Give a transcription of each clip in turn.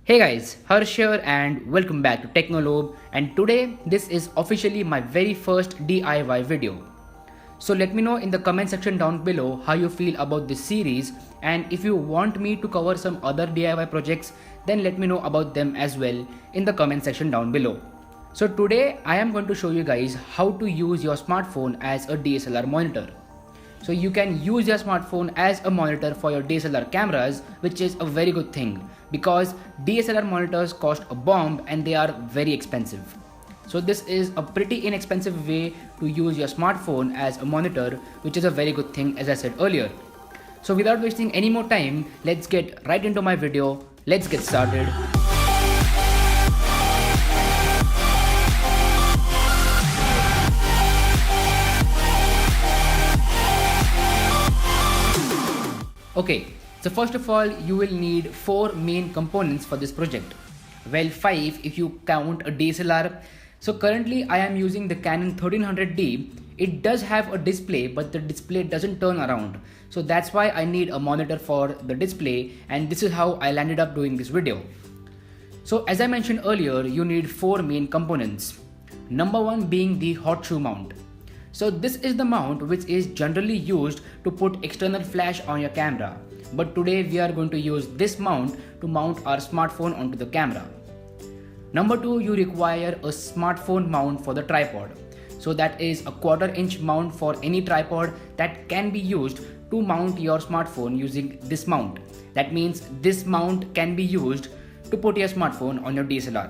Hey guys, Harsh here and welcome back to Technolobe, and today this is officially my very first DIY video. So let me know in the comment section down below how you feel about this series, and if you want me to cover some other DIY projects, then let me know about them as well in the comment section down below. So today I am going to show you guys how to use your smartphone as a DSLR monitor. So you can use your smartphone as a monitor for your DSLR cameras, which is a very good thing because DSLR monitors cost a bomb and they are very expensive. So this is a pretty inexpensive way to use your smartphone as a monitor, which is a very good thing as I said earlier. So without wasting any more time, let's get right into my video. Let's get started. Okay, so first of all, you will need 4 main components for this project. Well, 5 if you count a DSLR. So currently I am using the Canon 1300D. It does have a display, but the display doesn't turn around. So that's why I need a monitor for the display, and this is how I landed up doing this video. So as I mentioned earlier, you need 4 main components. Number 1 being the hot shoe mount. So this is the mount which is generally used to put external flash on your camera. But today we are going to use this mount to mount our smartphone onto the camera. Number 2, you require a smartphone mount for the tripod. So that is a 1/4 inch mount for any tripod that can be used to mount your smartphone using this mount. That means this mount can be used to put your smartphone on your DSLR.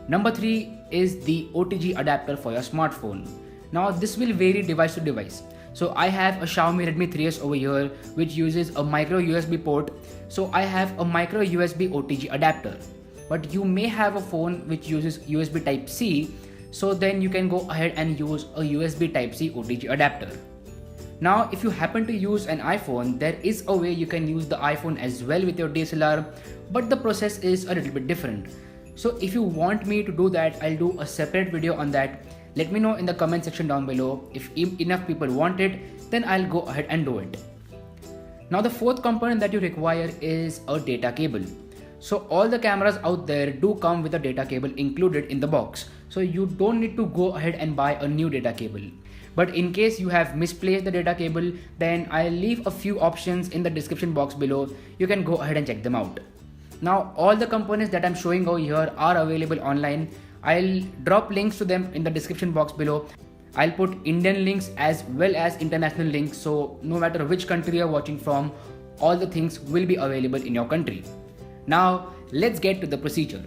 Number 3 is the OTG adapter for your smartphone. Now this will vary device to device. So I have a Xiaomi Redmi 3S over here which uses a micro USB port. So I have a micro USB OTG adapter. But you may have a phone which uses USB Type-C. So then you can go ahead and use a USB Type-C OTG adapter. Now if you happen to use an iPhone, there is a way you can use the iPhone as well with your DSLR, but the process is a little bit different. So if you want me to do that, I'll do a separate video on that. Let me know in the comment section down below. If enough people want it, then I'll go ahead and do it. Now the 4th component that you require is a data cable. So all the cameras out there do come with a data cable included in the box. So you don't need to go ahead and buy a new data cable. But in case you have misplaced the data cable, then I'll leave a few options in the description box below. You can go ahead and check them out. Now all the components that I'm showing over here are available online. I'll drop links to them in the description box below. I'll put Indian links as well as international links, so no matter which country you're watching from, all the things will be available in your country. Now let's get to the procedure.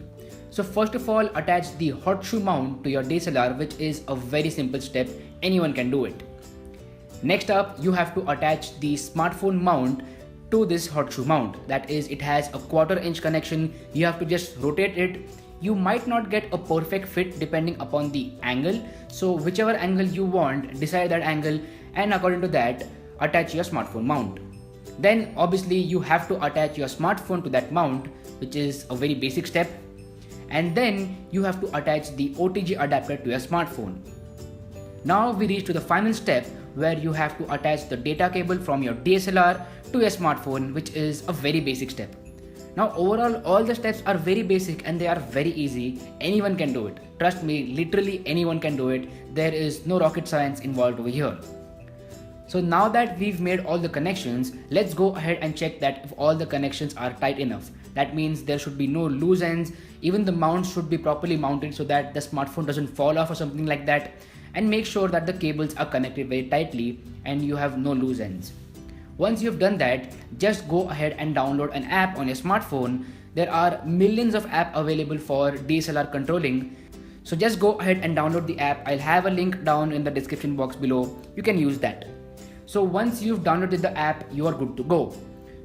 So first of all, attach the hot shoe mount to your DSLR, which is a very simple step. Anyone can do it. Next up, you have to attach the smartphone mount to this hot shoe mount. That is, it has a 1/4 inch connection. You have to just rotate it. You might not get a perfect fit depending upon the angle. So whichever angle you want, decide that angle, and according to that, attach your smartphone mount. Then obviously you have to attach your smartphone to that mount, which is a very basic step. And then you have to attach the OTG adapter to your smartphone. Now we reach to the final step where you have to attach the data cable from your DSLR to your smartphone, which is a very basic step. Now overall, all the steps are very basic and they are very easy. Anyone can do it. Trust me, literally anyone can do it. There is no rocket science involved over here. So now that we've made all the connections, let's go ahead and check that if all the connections are tight enough. That means there should be no loose ends. Even the mount should be properly mounted so that the smartphone doesn't fall off or something like that. And make sure that the cables are connected very tightly and you have no loose ends. Once you've done that, just go ahead and download an app on your smartphone. There are millions of apps available for DSLR controlling. So just go ahead and download the app. I'll have a link down in the description box below. You can use that. So once you've downloaded the app, you are good to go.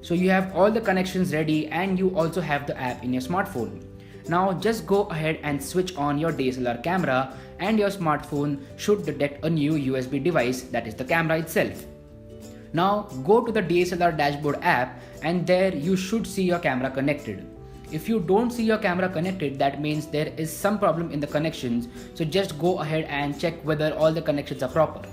So you have all the connections ready and you also have the app in your smartphone. Now just go ahead and switch on your DSLR camera and your smartphone should detect a new USB device, that is the camera itself. Now go to the DSLR dashboard app and there you should see your camera connected. If you don't see your camera connected, that means there is some problem in the connections. So just go ahead and check whether all the connections are proper.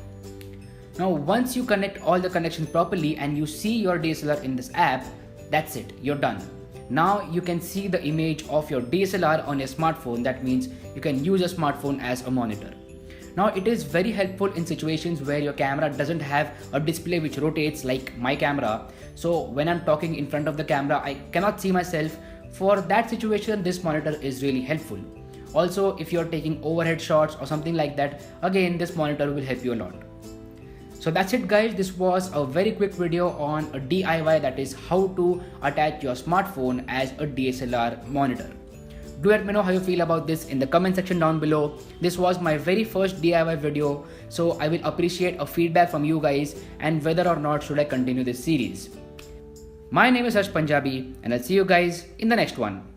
Now once you connect all the connections properly and you see your DSLR in this app, that's it, you're done. Now you can see the image of your DSLR on your smartphone. That means you can use your smartphone as a monitor. Now it is very helpful in situations where your camera doesn't have a display which rotates like my camera. So when I'm talking in front of the camera, I cannot see myself. For that situation, this monitor is really helpful. Also, if you're taking overhead shots or something like that, again, this monitor will help you a lot. So that's it guys, this was a very quick video on a DIY, that is how to attach your smartphone as a DSLR monitor. Do let me know how you feel about this in the comment section down below. This was my very first DIY video, so I will appreciate a feedback from you guys and whether or not should I continue this series. My name is Harsh Punjabi and I'll see you guys in the next one.